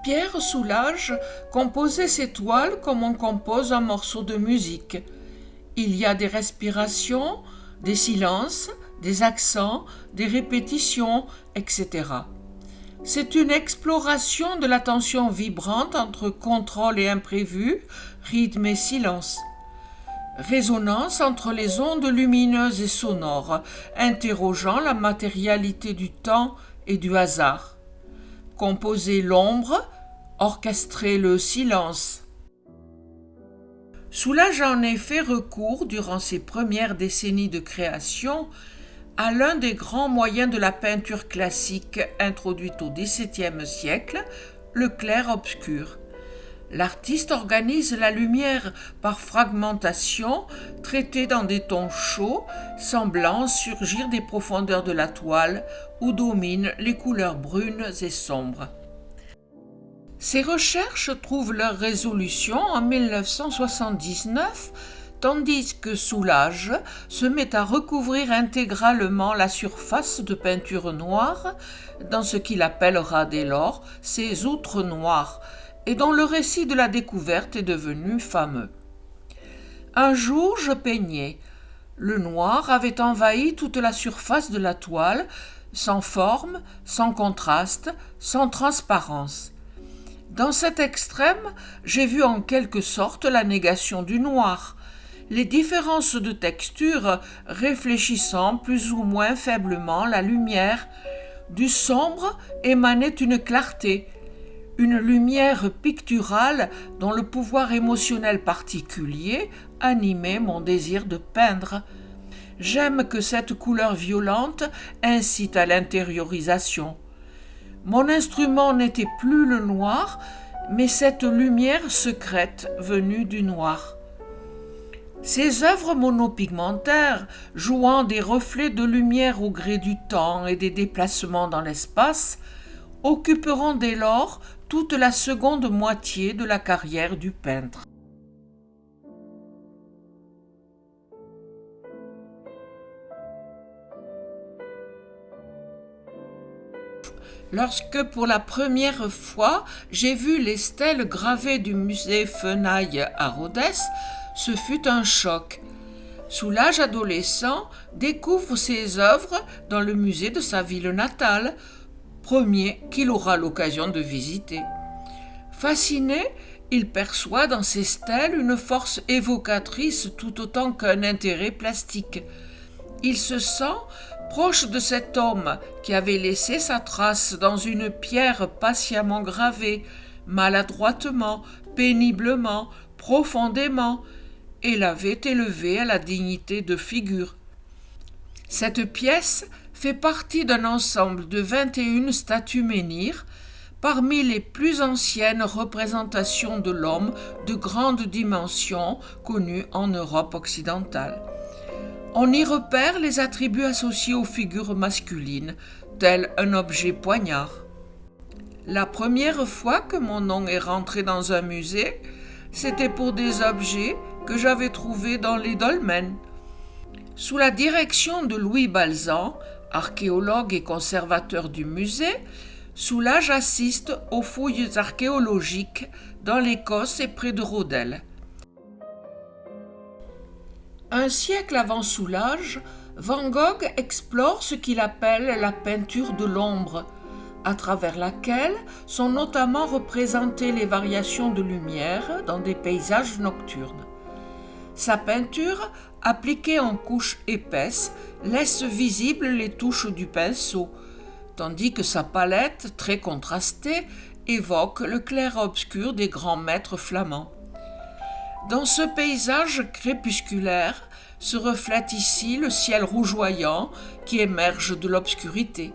Pierre Soulages composait ses toiles comme on compose un morceau de musique. Il y a des respirations, des silences, des accents, des répétitions, etc. C'est une exploration de la tension vibrante entre contrôle et imprévu, rythme et silence. Résonance entre les ondes lumineuses et sonores, interrogeant la matérialité du temps et du hasard. Composer l'ombre, orchestrer le silence. Soulages a en effet recours, durant ses premières décennies de création, à l'un des grands moyens de la peinture classique introduite au XVIIe siècle, le clair-obscur. L'artiste organise la lumière par fragmentation, traitée dans des tons chauds, semblant surgir des profondeurs de la toile où dominent les couleurs brunes et sombres. Ces recherches trouvent leur résolution en 1979, tandis que Soulages se met à recouvrir intégralement la surface de peinture noire dans ce qu'il appellera dès lors ses outres noires, et dont le récit de la découverte est devenu fameux. Un jour, je peignais. Le noir avait envahi toute la surface de la toile, sans forme, sans contraste, sans transparence. Dans cet extrême, j'ai vu en quelque sorte la négation du noir, les différences de texture réfléchissant plus ou moins faiblement la lumière. Du sombre émanait une clarté, une lumière picturale dont le pouvoir émotionnel particulier animait mon désir de peindre. J'aime que cette couleur violente incite à l'intériorisation. Mon instrument n'était plus le noir, mais cette lumière secrète venue du noir. Ces œuvres monopigmentaires, jouant des reflets de lumière au gré du temps et des déplacements dans l'espace, occuperont dès lors toute la seconde moitié de la carrière du peintre. Lorsque pour la première fois j'ai vu les stèles gravées du musée Fenaille à Rhodes, ce fut un choc. Soulages adolescent découvre ses œuvres dans le musée de sa ville natale, premier qu'il aura l'occasion de visiter. Fasciné, il perçoit dans ces stèles une force évocatrice tout autant qu'un intérêt plastique. Il se sent proche de cet homme qui avait laissé sa trace dans une pierre patiemment gravée, maladroitement, péniblement, profondément, et l'avait élevé à la dignité de figure. Cette pièce fait partie d'un ensemble de 21 statues menhirs, parmi les plus anciennes représentations de l'homme de grande dimension connues en Europe occidentale. On y repère les attributs associés aux figures masculines, tel un objet poignard. La première fois que mon nom est rentré dans un musée, c'était pour des objets que j'avais trouvés dans les dolmens. Sous la direction de Louis Balzan, archéologue et conservateur du musée, Soulages assiste aux fouilles archéologiques dans l'Écosse et près de Rodel. Un siècle avant Soulages, Van Gogh explore ce qu'il appelle la peinture de l'ombre, à travers laquelle sont notamment représentées les variations de lumière dans des paysages nocturnes. Sa peinture, appliquée en couches épaisses, laisse visibles les touches du pinceau, tandis que sa palette, très contrastée, évoque le clair-obscur des grands maîtres flamands. Dans ce paysage crépusculaire se reflète ici le ciel rougeoyant qui émerge de l'obscurité.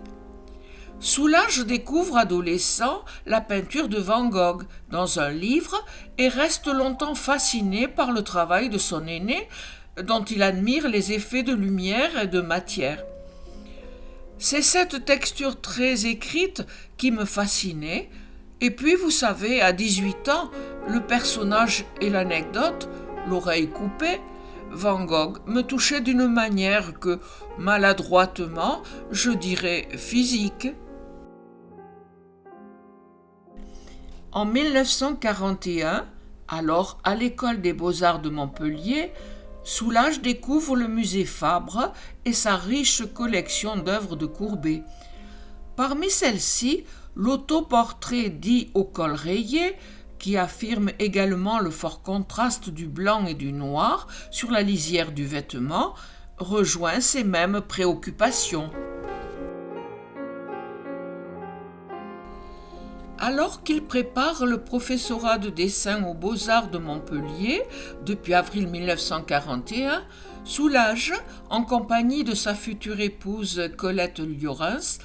Soulages découvre adolescent la peinture de Van Gogh dans un livre et reste longtemps fasciné par le travail de son aîné, dont il admire les effets de lumière et de matière. C'est cette texture très écrite qui me fascinait, et puis vous savez, à 18 ans, le personnage et l'anecdote, l'oreille coupée, Van Gogh me touchait d'une manière que, maladroitement, je dirais physique. En 1941, alors à l'École des Beaux-Arts de Montpellier, Soulages découvre le musée Fabre et sa riche collection d'œuvres de Courbet. Parmi celles-ci, l'autoportrait dit au col rayé, qui affirme également le fort contraste du blanc et du noir sur la lisière du vêtement, rejoint ces mêmes préoccupations. Alors qu'il prépare le professorat de dessin aux Beaux-Arts de Montpellier depuis avril 1941, Soulages, en compagnie de sa future épouse Colette Liorens,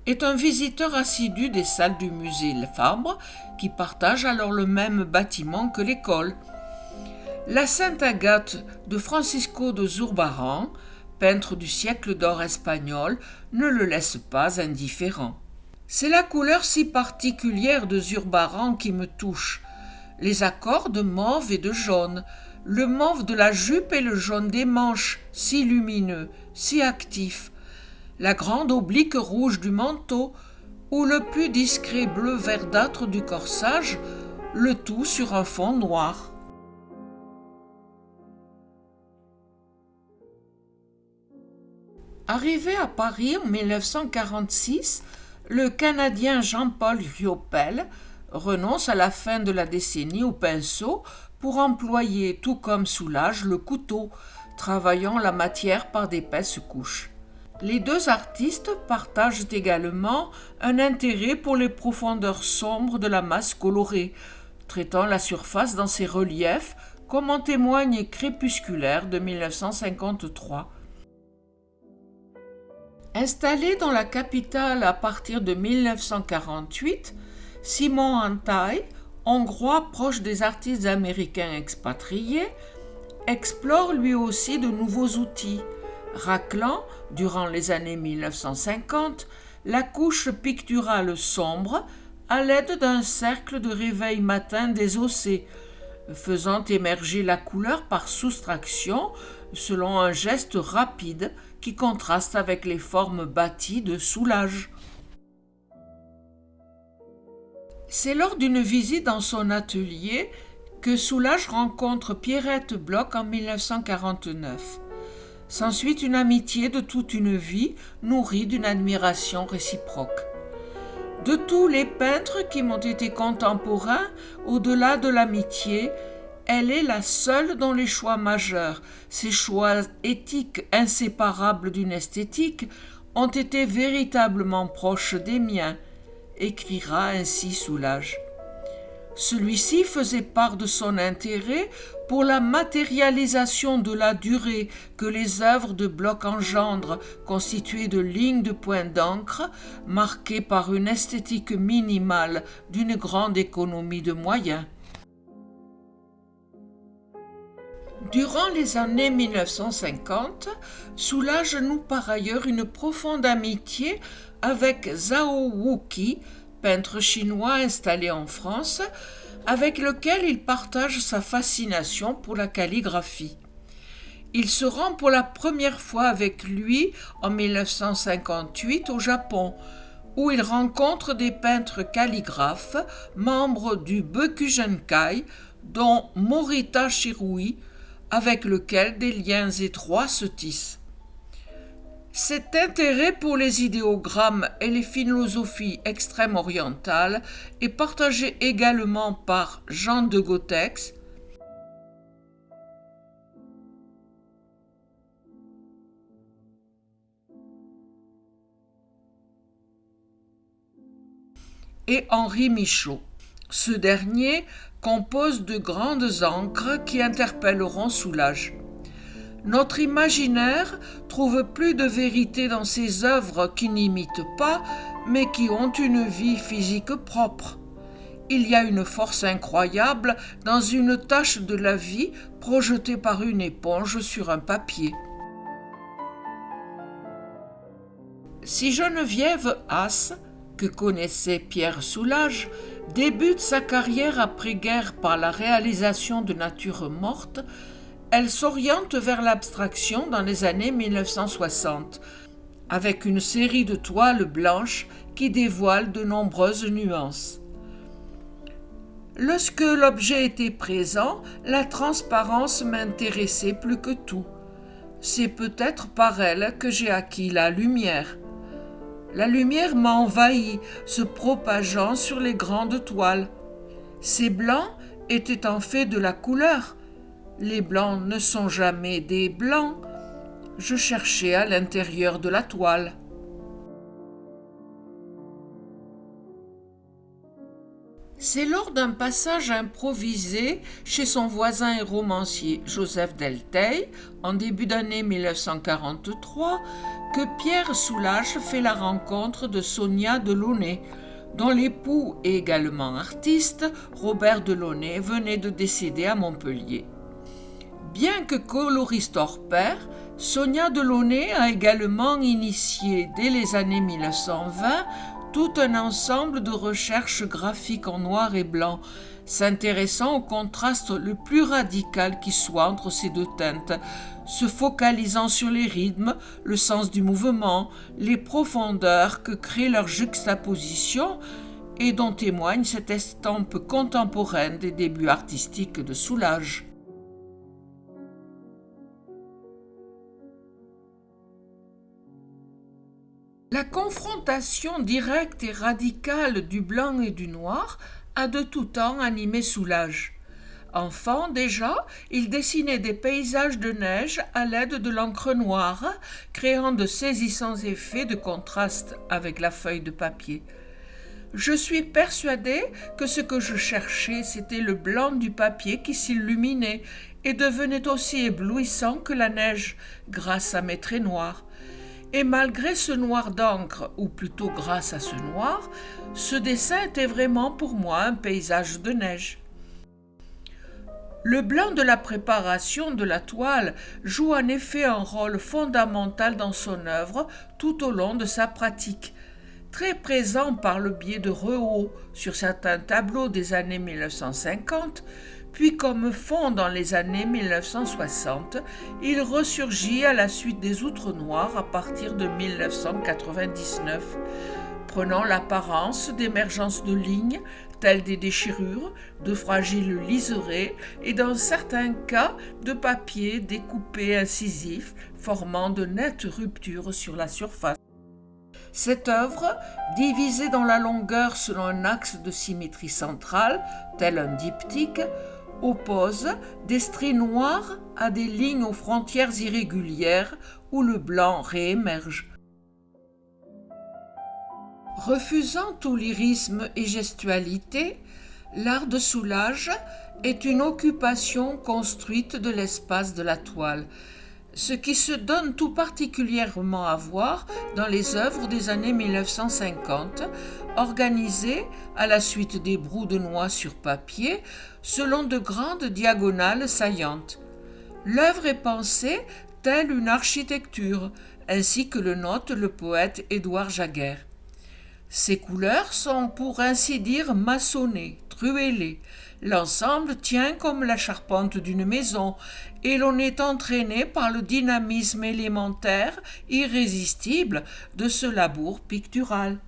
est un visiteur assidu des salles du musée Fabre, qui partage alors le même bâtiment que l'école. La Sainte Agathe de Francisco de Zurbarán, peintre du siècle d'or espagnol, ne le laisse pas indifférent. C'est la couleur si particulière de Zurbarán qui me touche. Les accords de mauve et de jaune, le mauve de la jupe et le jaune des manches, si lumineux, si actifs, la grande oblique rouge du manteau, ou le plus discret bleu verdâtre du corsage, le tout sur un fond noir. Arrivé à Paris en 1946, le Canadien Jean-Paul Riopelle renonce à la fin de la décennie au pinceau pour employer, tout comme Soulages, le couteau, travaillant la matière par d'épaisses couches. Les deux artistes partagent également un intérêt pour les profondeurs sombres de la masse colorée, traitant la surface dans ses reliefs, comme en témoigne Crépusculaire de 1953. Installé dans la capitale à partir de 1948, Simon Antai, hongrois proche des artistes américains expatriés, explore lui aussi de nouveaux outils, raclant, durant les années 1950, la couche picturale sombre à l'aide d'un cercle de réveil matin désossé, faisant émerger la couleur par soustraction selon un geste rapide qui contraste avec les formes bâties de Soulages. C'est lors d'une visite dans son atelier que Soulages rencontre Pierrette Bloch en 1949. S'ensuit une amitié de toute une vie, nourrie d'une admiration réciproque. De tous les peintres qui m'ont été contemporains, au-delà de l'amitié, elle est la seule dont les choix majeurs, ces choix éthiques inséparables d'une esthétique, ont été véritablement proches des miens, écrira ainsi Soulages. Celui-ci faisait part de son intérêt pour la matérialisation de la durée que les œuvres de Bloch engendrent, constituées de lignes de points d'encre, marquées par une esthétique minimale d'une grande économie de moyens. Durant les années 1950, Soulages noue par ailleurs une profonde amitié avec Zhao Wuqi, peintre chinois installé en France, avec lequel il partage sa fascination pour la calligraphie. Il se rend pour la première fois avec lui en 1958 au Japon, où il rencontre des peintres calligraphes, membres du Byokugenkai, dont Morita Shirui, avec lequel des liens étroits se tissent. Cet intérêt pour les idéogrammes et les philosophies extrême-orientales est partagé également par Jean de Gotex, et Henri Michaud. Ce dernier compose de grandes encres qui interpelleront Soulages. Notre imaginaire trouve plus de vérité dans ces œuvres qui n'imitent pas, mais qui ont une vie physique propre. Il y a une force incroyable dans une tache de la vie projetée par une éponge sur un papier. Si Geneviève Haas, que connaissait Pierre Soulages, débute sa carrière après-guerre par la réalisation de natures mortes, elle s'oriente vers l'abstraction dans les années 1960, avec une série de toiles blanches qui dévoilent de nombreuses nuances. Lorsque l'objet était présent, la transparence m'intéressait plus que tout. C'est peut-être par elle que j'ai acquis la lumière. La lumière m'a envahi, se propageant sur les grandes toiles. Ces blancs étaient en fait de la couleur. Les blancs ne sont jamais des blancs. Je cherchais à l'intérieur de la toile. C'est lors d'un passage improvisé chez son voisin et romancier Joseph Delteil, en début d'année 1943, que Pierre Soulages fait la rencontre de Sonia Delaunay, dont l'époux et également artiste, Robert Delaunay, venait de décéder à Montpellier. Bien que coloriste hors pair, Sonia Delaunay a également initié dès les années 1920 tout un ensemble de recherches graphiques en noir et blanc, s'intéressant au contraste le plus radical qui soit entre ces deux teintes, se focalisant sur les rythmes, le sens du mouvement, les profondeurs que crée leur juxtaposition et dont témoigne cette estampe contemporaine des débuts artistiques de Soulages. La confrontation directe et radicale du blanc et du noir a de tout temps animé Soulages. Enfant déjà, il dessinait des paysages de neige à l'aide de l'encre noire, créant de saisissants effets de contraste avec la feuille de papier. Je suis persuadée que ce que je cherchais, c'était le blanc du papier qui s'illuminait et devenait aussi éblouissant que la neige grâce à mes traits noirs. Et malgré ce noir d'encre, ou plutôt grâce à ce noir, ce dessin était vraiment pour moi un paysage de neige. Le blanc de la préparation de la toile joue en effet un rôle fondamental dans son œuvre tout au long de sa pratique. Très présent par le biais de rehauts sur certains tableaux des années 1950, puis comme fond dans les années 1960, il ressurgit à la suite des outres noires à partir de 1999, prenant l'apparence d'émergence de lignes telles des déchirures, de fragiles liserés et dans certains cas de papier découpé incisif, formant de nettes ruptures sur la surface. Cette œuvre, divisée dans la longueur selon un axe de symétrie centrale, tel un diptyque, oppose des traits noirs à des lignes aux frontières irrégulières où le blanc réémerge. Refusant tout lyrisme et gestualité, l'art de Soulages est une occupation construite de l'espace de la toile, ce qui se donne tout particulièrement à voir dans les œuvres des années 1950, organisées, à la suite des brous de noix sur papier, selon de grandes diagonales saillantes. L'œuvre est pensée telle une architecture, ainsi que le note le poète Édouard Jaguer. Ces couleurs sont pour ainsi dire maçonnées, truellées. L'ensemble tient comme la charpente d'une maison et l'on est entraîné par le dynamisme élémentaire, irrésistible de ce labour pictural.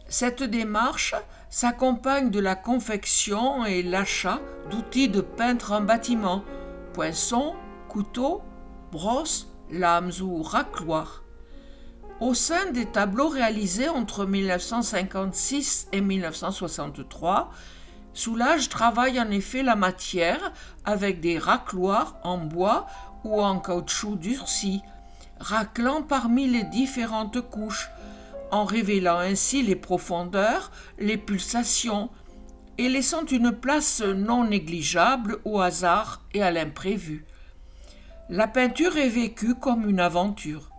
Cette démarche s'accompagne de la confection et l'achat d'outils de peintre en bâtiment, poinçons, couteaux, brosses, lames ou racloirs. Au sein des tableaux réalisés entre 1956 et 1963, Soulages travaille en effet la matière avec des racloirs en bois ou en caoutchouc durci, raclant parmi les différentes couches, en révélant ainsi les profondeurs, les pulsations, et laissant une place non négligeable au hasard et à l'imprévu. La peinture est vécue comme une aventure.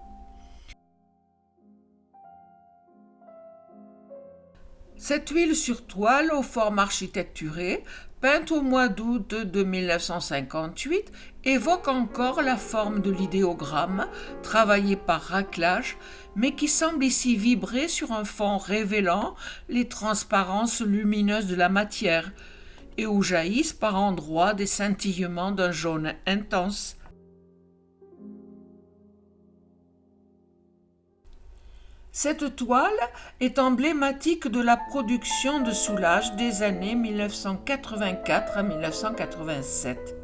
Cette huile sur toile aux formes architecturées, peinte au mois d'août de 1958, évoque encore la forme de l'idéogramme, travaillé par raclage, mais qui semble ici vibrer sur un fond révélant les transparences lumineuses de la matière, et où jaillissent par endroits des scintillements d'un jaune intense. Cette toile est emblématique de la production de Soulages des années 1984 à 1987.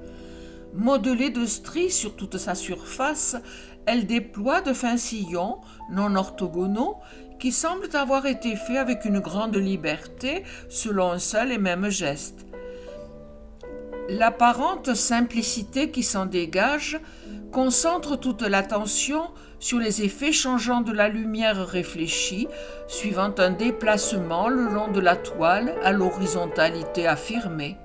Modelée de stries sur toute sa surface, elle déploie de fins sillons non orthogonaux qui semblent avoir été faits avec une grande liberté selon un seul et même geste. L'apparente simplicité qui s'en dégage concentre toute l'attention sur les effets changeants de la lumière réfléchie, suivant un déplacement le long de la toile à l'horizontalité affirmée.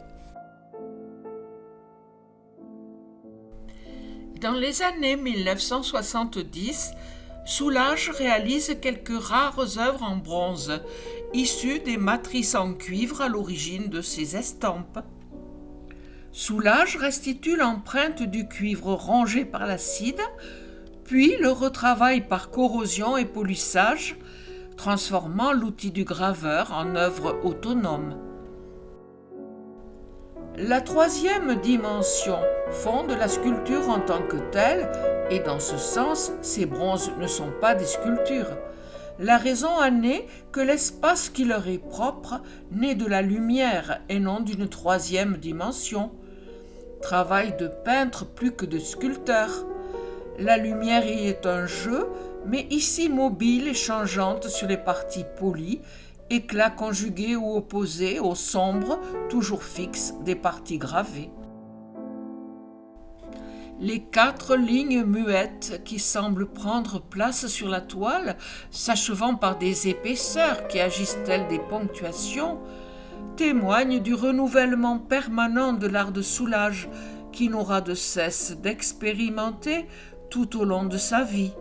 Dans les années 1970, Soulages réalise quelques rares œuvres en bronze, issues des matrices en cuivre à l'origine de ses estampes. Soulages restitue l'empreinte du cuivre rongé par l'acide, puis le retravaille par corrosion et polissage, transformant l'outil du graveur en œuvre autonome. La troisième dimension fonde la sculpture en tant que telle, et dans ce sens, ces bronzes ne sont pas des sculptures. La raison en est que l'espace qui leur est propre naît de la lumière et non d'une troisième dimension. Travail de peintre plus que de sculpteur. La lumière y est un jeu, mais ici mobile et changeante sur les parties polies, éclat conjugué ou opposé au sombre, toujours fixe, des parties gravées. Les 4 lignes muettes qui semblent prendre place sur la toile, s'achevant par des épaisseurs qui agissent telles des ponctuations, témoignent du renouvellement permanent de l'art de Soulages, qui n'aura de cesse d'expérimenter tout au long de sa vie.